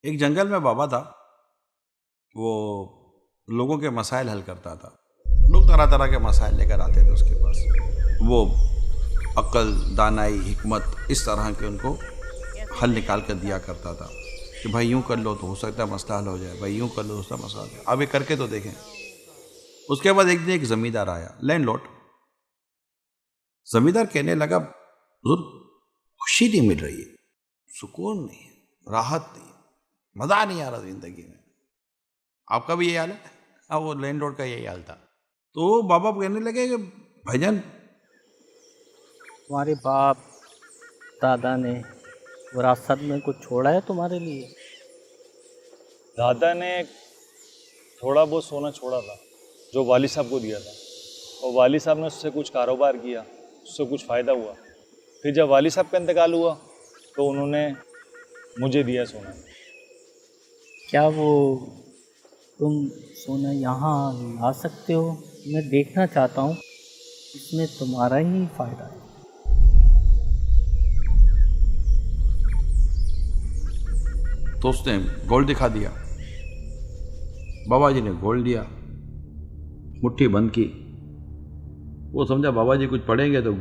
एक जंगल में बाबा था, वो लोगों के मसाइल हल करता था। लोग तरह तरह के मसाइल लेकर आते थे उसके पास। वो अक्ल, दानाई, हिकमत इस तरह के उनको हल निकाल कर दिया करता था कि भाई यूँ कर लो तो हो सकता है मसला हल हो जाए, भाई यूँ कर लो तो उसका मसला हल हो जाए, अब ये करके तो देखें। उसके बाद एक दिन एक ज़मींदार आया, लैंडलॉर्ड। ज़मींदार कहने लगा, हुज़ूर खुशी नहीं मिल रही है, सुकून नहीं है, राहत नहीं है, मज़ा नहीं आ रहा ज़िंदगी में। आपका भी यही हाल है? हाँ, वो लैंडलॉर्ड का यही हाल था। तो बाबा कहने लगे कि भाईजान, तुम्हारे बाप दादा ने विरासत में कुछ छोड़ा है तुम्हारे लिए? दादा ने थोड़ा बहुत सोना छोड़ा था जो वाली साहब को दिया था, और वाली साहब ने उससे कुछ कारोबार किया, उससे कुछ फ़ायदा हुआ। फिर जब वाली साहब का इंतकाल हुआ तो उन्होंने मुझे दिया सोना। क्या वो तुम सोना यहाँ ला सकते हो? मैं देखना चाहता हूँ, इसमें तुम्हारा ही फायदा है। तो उसने गोल्ड दिखा दिया। बाबा जी ने गोल्ड दिया, मुट्ठी बंद की। वो समझा बाबा जी कुछ पढ़ेंगे तो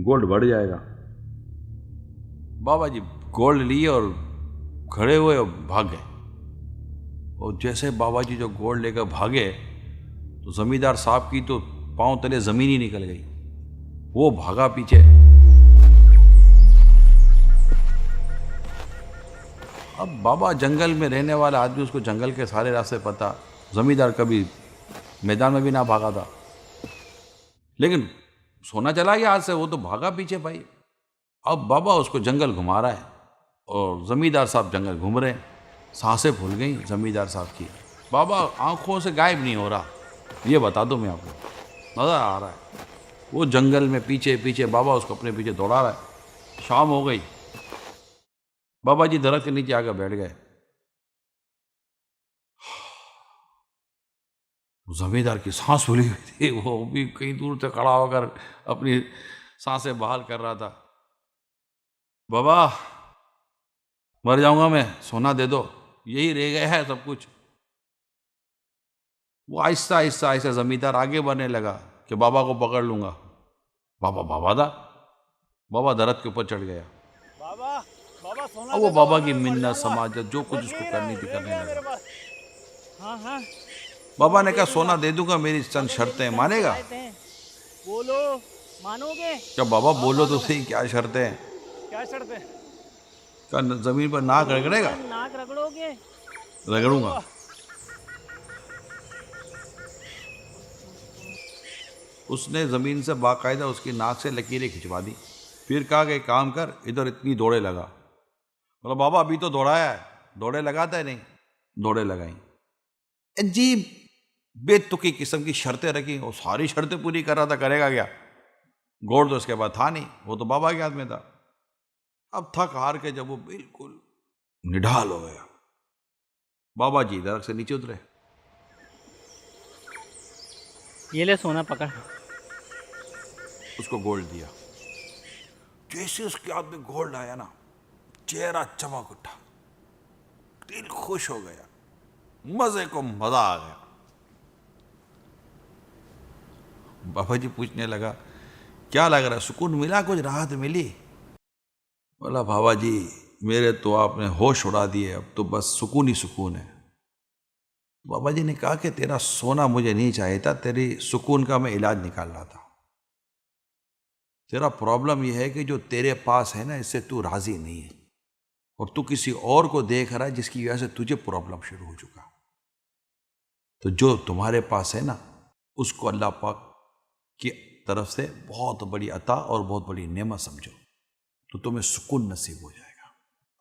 गोल्ड बढ़ जाएगा। बाबा जी गोल्ड लिए और खड़े हुए और भाग गए। और जैसे बाबा जी जो गोल्ड लेकर भागे तो जमींदार साहब की तो पांव तले जमीन ही निकल गई। वो भागा पीछे। अब बाबा जंगल में रहने वाला आदमी, उसको जंगल के सारे रास्ते पता। जमींदार कभी मैदान में भी ना भागा था, लेकिन सोना चला गया हाथ से, वो तो भागा पीछे भाई। अब बाबा उसको जंगल घुमा रहा है और जमींदार साहब जंगल घूम रहे हैं। सांसें फूल गई जमींदार साहब की। बाबा आंखों से गायब नहीं हो रहा, ये बता दूं मैं आपको, नजर आ रहा है। वो जंगल में पीछे पीछे, बाबा उसको अपने पीछे दौड़ा रहा है। शाम हो गई, बाबा जी दरख्त के नीचे आकर बैठ गए। जमींदार की सांस फूली हुई थी, वो भी कहीं दूर से खड़ा होकर अपनी सांसें बहाल कर रहा था। बाबा मर जाऊंगा मैं, सोना दे दो, यही रह गया है सब कुछ। वो आहिस्ता आहिस्ता आहिस्ता जमींदार आगे बढ़ने लगा कि बाबा को पकड़ लूंगा। बाबा बाबा था, बाबा दरख्त के ऊपर चढ़ गया। बाबा बाबा सोना अब दे वो दो बाबा वरना की मैं मर मिन्नत जाऊंगा। समाजत जो कुछ बस उसको यही करनी थी रह करने गया मेरे लगा। पास। हाँ हाँ, बाबा सोना ने दे कहा दूंगा सोना दे दूंगा, मेरी चंद अगर मेरी शर्तें चंद मानेगा? शरायतें बोलो, मानोगे? क्या बाबा हाँ बोलो तो मानूंगा। सही, क्या शर्तें हैं? क्या शर्त है? क्या जमीन पर नाक जमीन रगड़ेगा? पर नाक रगड़ोगे? रगड़ूंगा। रगड़ूंगा। उसने ज़मीन से बाकायदा उसकी नाक से लकीरें खिंचवा दी। फिर कहा कि काम कर, इधर इतनी दौड़े लगा। बोला बाबा अभी तो दौड़ाया है, दौड़े लगाता है नहीं। दौड़े लगाई। अजीब बेतुकी किस्म की शर्तें रखी, वो सारी शर्तें पूरी कर रहा था, करेगा क्या? गोड़ तो उसके बाद था नहीं, वो तो बाबा के हाथ में था। अब थक हार के जब वो बिल्कुल निढाल हो गया, बाबा जी दरख्त से नीचे उतरे। ये ले सोना पकड़। उसको गोल्ड दिया। जैसे उसके हाथ में गोल्ड आया ना, चेहरा चमक उठा, दिल खुश हो गया, मजे को मजा आ गया। बाबा जी पूछने लगा क्या लग रहा है, सुकून मिला, कुछ राहत मिली? बोला बाबा जी मेरे तो आपने होश उड़ा दिए, अब तो बस सुकून ही सुकून है। बाबा जी ने कहा कि तेरा सोना मुझे नहीं चाहिए था, तेरी सुकून का मैं इलाज निकाल रहा था। तेरा प्रॉब्लम यह है कि जो तेरे पास है ना, इससे तू राजी नहीं है, और तू किसी और को देख रहा है जिसकी वजह से तुझे प्रॉब्लम शुरू हो चुका। तो जो तुम्हारे पास है ना, उसको अल्लाह पाक की तरफ से बहुत बड़ी अता और बहुत बड़ी नेमत समझो, तो तुम्हें सुकून नसीब हो जाएगा।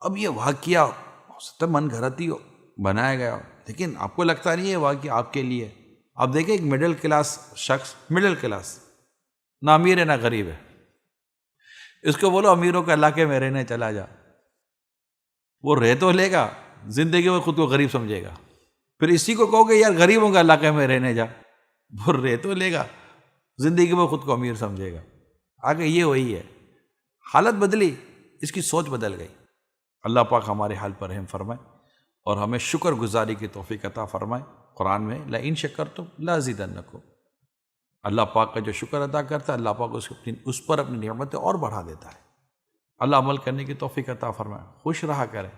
अब ये वाक़या हो सकता है मन घड़ती बनाया गया, लेकिन आपको लगता नहीं है वाक़या आपके लिए। आप देखें एक मिडिल क्लास शख्स, मिडिल क्लास, ना अमीर है ना गरीब है, इसको बोलो अमीरों के इलाके में रहने चला जा, वो रह तो लेगा, जिंदगी में खुद को गरीब समझेगा। फिर इसी को कहोगे यार गरीबों के इलाके में रहने जा, वो रह तो लेगा, जिंदगी में खुद को अमीर समझेगा। आगे ये वही है, हालत बदली, इसकी सोच बदल गई। अल्लाह पाक हमारे हाल पर रहम फरमाए और हमें शुक्रगुजारी की तौफीक अता फरमाए। कुरान में ला इन शक्करतुम लाज़ीदन्नकुम, अल्लाह पाक का जो शुक्र अदा करता है अल्लाह पाक उस पर अपनी नेमतें और बढ़ा देता है। अल्लाह अमल करने की तौफीक अता फरमाए। खुश रहा करें।